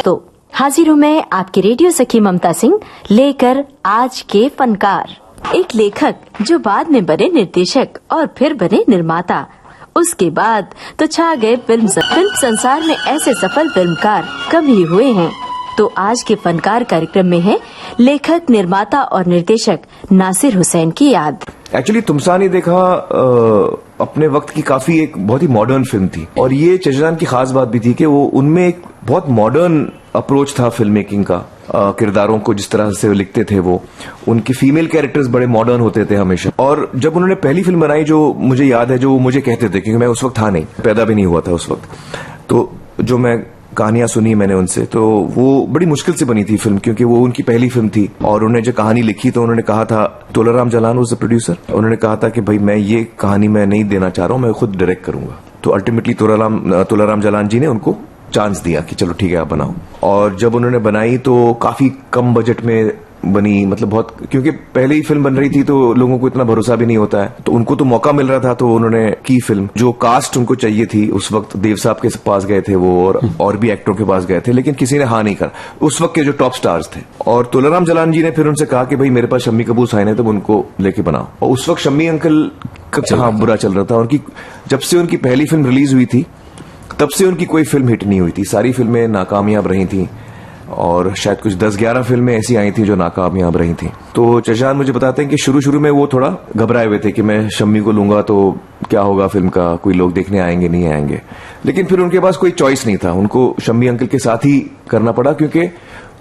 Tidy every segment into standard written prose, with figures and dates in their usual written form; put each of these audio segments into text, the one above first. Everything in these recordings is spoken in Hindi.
तो हाजिर हूँ मैं आपकी रेडियो सखी ममता सिंह लेकर आज के फनकार। एक लेखक जो बाद में बने निर्देशक और फिर बने निर्माता, उसके बाद तो छा गए फिल्म संसार में ऐसे सफल फिल्मकार कम ही हुए हैं। तो आज के फनकार कार्यक्रम में है लेखक, निर्माता और निर्देशक नासिर हुसैन की याद। एक्चुअली तुमसा नहीं देखा अपने वक्त की काफी एक बहुत ही मॉडर्न फिल्म थी, और ये चचरान की खास बात भी थी कि वो उनमें एक बहुत मॉडर्न अप्रोच था फिल्म मेकिंग का। किरदारों को जिस तरह से लिखते थे, वो उनके फीमेल कैरेक्टर्स बड़े मॉडर्न होते थे हमेशा। और जब उन्होंने पहली फिल्म बनाई, जो मुझे याद है, जो मुझे कहते थे, क्योंकि मैं उस वक्त था नहीं, पैदा भी नहीं हुआ था उस वक्त, तो जो मैं कहानियां सुनी मैंने उनसे, तो वो बड़ी मुश्किल से बनी थी फिल्म, क्योंकि वो उनकी पहली फिल्म थी। और उन्होंने जो कहानी लिखी, तो उन्होंने कहा था, Tolaram Jalan was the producer, उन्होंने कहा था कि भाई मैं ये कहानी मैं नहीं देना चाह रहा हूं, मैं खुद डायरेक्ट करूंगा। तो अल्टीमेटली तोलाराम जलान जी ने उनको चांस दिया कि चलो ठीक है आप बनाओ। और जब उन्होंने बनाई तो काफी कम बजट में बनी, मतलब बहुत, क्योंकि पहले ही फिल्म बन रही थी तो लोगों को इतना भरोसा भी नहीं होता है, तो उनको तो मौका मिल रहा था, तो उन्होंने की फिल्म। जो कास्ट उनको चाहिए थी उस वक्त, देव साहब के पास गए थे वो, और भी एक्टरों के पास गए थे, लेकिन किसी ने हाँ नहीं करा, उस वक्त के जो टॉप स्टार्स थे। और तोलाराम जलान जी ने फिर उनसे कहा कि भाई मेरे पास शम्मी कपूर साइन है, तुम उनको लेके बनाओ। और उस वक्त शम्मी अंकल का बुरा चल रहा था। उनकी जब से उनकी पहली फिल्म रिलीज हुई थी, तब से उनकी कोई फिल्म हिट नहीं हुई थी, सारी फिल्में नाकामयाब रही थी, और शायद कुछ 10-11 फिल्में ऐसी आई थी जो नाकामयाब रही थी। तो चचान मुझे बताते हैं कि शुरू में वो थोड़ा घबराए हुए थे कि मैं शम्मी को लूंगा तो क्या होगा फिल्म का, कोई लोग देखने आएंगे नहीं आएंगे। लेकिन फिर उनके पास कोई चॉइस नहीं था, उनको शम्मी अंकल के साथ ही करना पड़ा, क्योंकि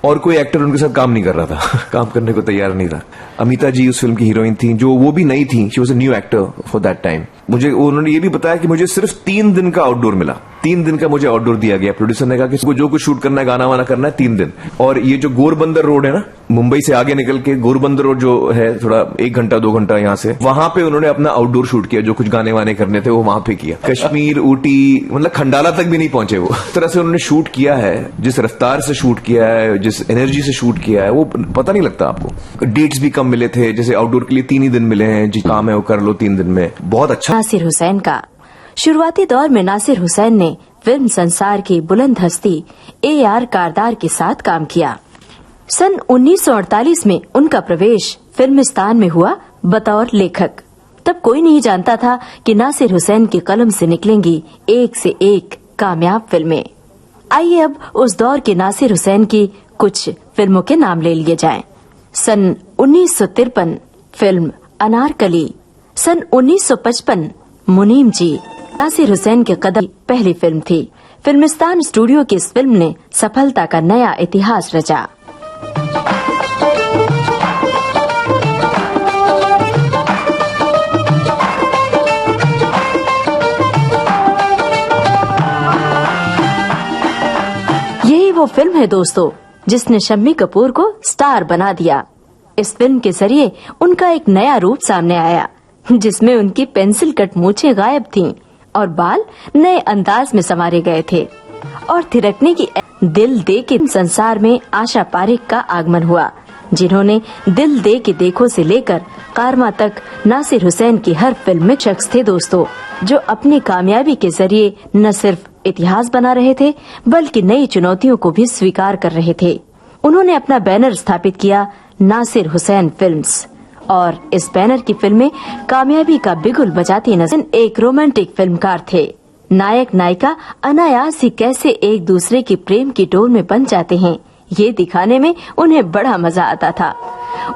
और कोई एक्टर उनके साथ काम नहीं कर रहा था काम करने को तैयार नहीं था। अमिता जी उस फिल्म की हीरोइन थी, जो वो भी नई थी, she was a new actor for that time. मुझे उन्होंने ये भी बताया कि मुझे सिर्फ 3 दिन का आउटडोर मिला, 3 दिन का मुझे आउटडोर दिया गया। प्रोड्यूसर ने कहा कि जो कुछ शूट करना है, गाना वाना करना है, 3 दिन। और ये जो गोरबंदर रोड है ना, मुंबई से आगे निकल के गोरबंदर रोड जो है, थोड़ा 1 घंटा 2 घंटा यहाँ से, वहां पे उन्होंने अपना आउटडोर शूट किया। जो कुछ गाने वाने करने थे वो वहां पे किया। कश्मीर, ऊटी, मतलब खंडाला तक भी नहीं पहुंचे वो। इस तरह से उन्होंने शूट किया है, जिस रफ्तार से शूट किया है, जिस एनर्जी से शूट किया है, वो पता नहीं लगता आपको। डेट्स भी कम मिले थे, जैसे आउटडोर के लिए 3 ही दिन मिले हैं, जी काम है वो कर लो 3 दिन में। बहुत अच्छा। नासिर हुसैन का शुरुआती दौर में नासिर हुसैन ने फिल्म संसार की बुलंद हस्ती AR कारदार के साथ काम किया। सन 1948 में उनका प्रवेश फिल्मिस्तान में हुआ बतौर लेखक। तब कोई नहीं जानता था कि नासिर हुसैन की कलम से निकलेंगी एक से एक कामयाब फिल्में। आइए अब उस दौर के नासिर हुसैन की कुछ फिल्मों के नाम ले लिए जाएं। सन 1953 फिल्म अनारकली, सन 1955 मुनीम जी। नासिर हुसैन के कदम पहली फिल्म थी। फिल्मिस्तान स्टूडियो की इस फिल्म ने सफलता का नया इतिहास रचा। यही वो फिल्म है दोस्तों, जिसने शम्मी कपूर को स्टार बना दिया। इस फिल्म के जरिए उनका एक नया रूप सामने आया, जिसमें उनकी पेंसिल कट मूछें गायब थीं और बाल नए अंदाज में संवारे गए थे। और थिरकने की दिल दे के संसार में आशा पारेख का आगमन हुआ, जिन्होंने दिल दे के देखो से लेकर कारमा तक नासिर हुसैन की हर फिल्म में शख्स थे दोस्तों, जो अपनी कामयाबी के जरिए न सिर्फ इतिहास बना रहे थे, बल्कि नई चुनौतियों को भी स्वीकार कर रहे थे। उन्होंने अपना बैनर स्थापित किया, नासिर हुसैन फिल्म्स, और इस बैनर की फिल्में कामयाबी का बिगुल बजाती नजर। एक रोमांटिक फिल्मकार थे। नायक नायिका अनायास ही कैसे एक दूसरे की प्रेम की डोर में बन जाते हैं, ये दिखाने में उन्हें बड़ा मजा आता था।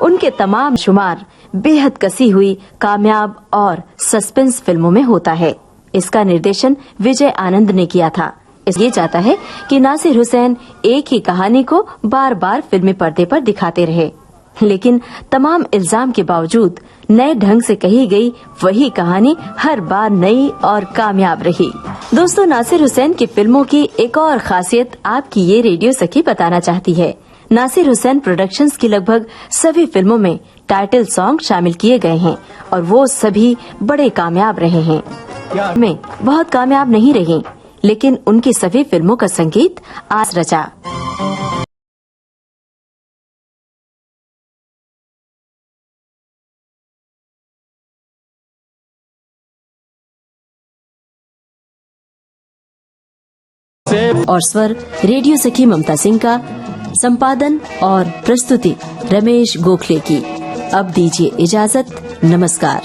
उनके तमाम शुमार बेहद कसी हुई, कामयाब और सस्पेंस फिल्मों में होता है। इसका निर्देशन विजय आनंद ने किया था। ये चाहता है कि नासिर हुसैन एक ही कहानी को बार बार फिल्मी पर्दे पर दिखाते रहे, लेकिन तमाम इल्जाम के बावजूद नए ढंग से कही गई वही कहानी हर बार नई और कामयाब रही। दोस्तों, नासिर हुसैन की फिल्मों की एक और खासियत आपकी ये रेडियो सखी बताना चाहती है। नासिर हुसैन प्रोडक्शंस की लगभग सभी फिल्मों में टाइटल सॉन्ग शामिल किए गए हैं, और वो सभी बड़े कामयाब रहे हैं। में बहुत कामयाब नहीं रही, लेकिन उनकी सभी फिल्मों का संगीत आज रचा। से और स्वर रेडियो सखी ममता सिंह का, संपादन और प्रस्तुति रमेश गोखले की। अब दीजिए इजाजत, नमस्कार।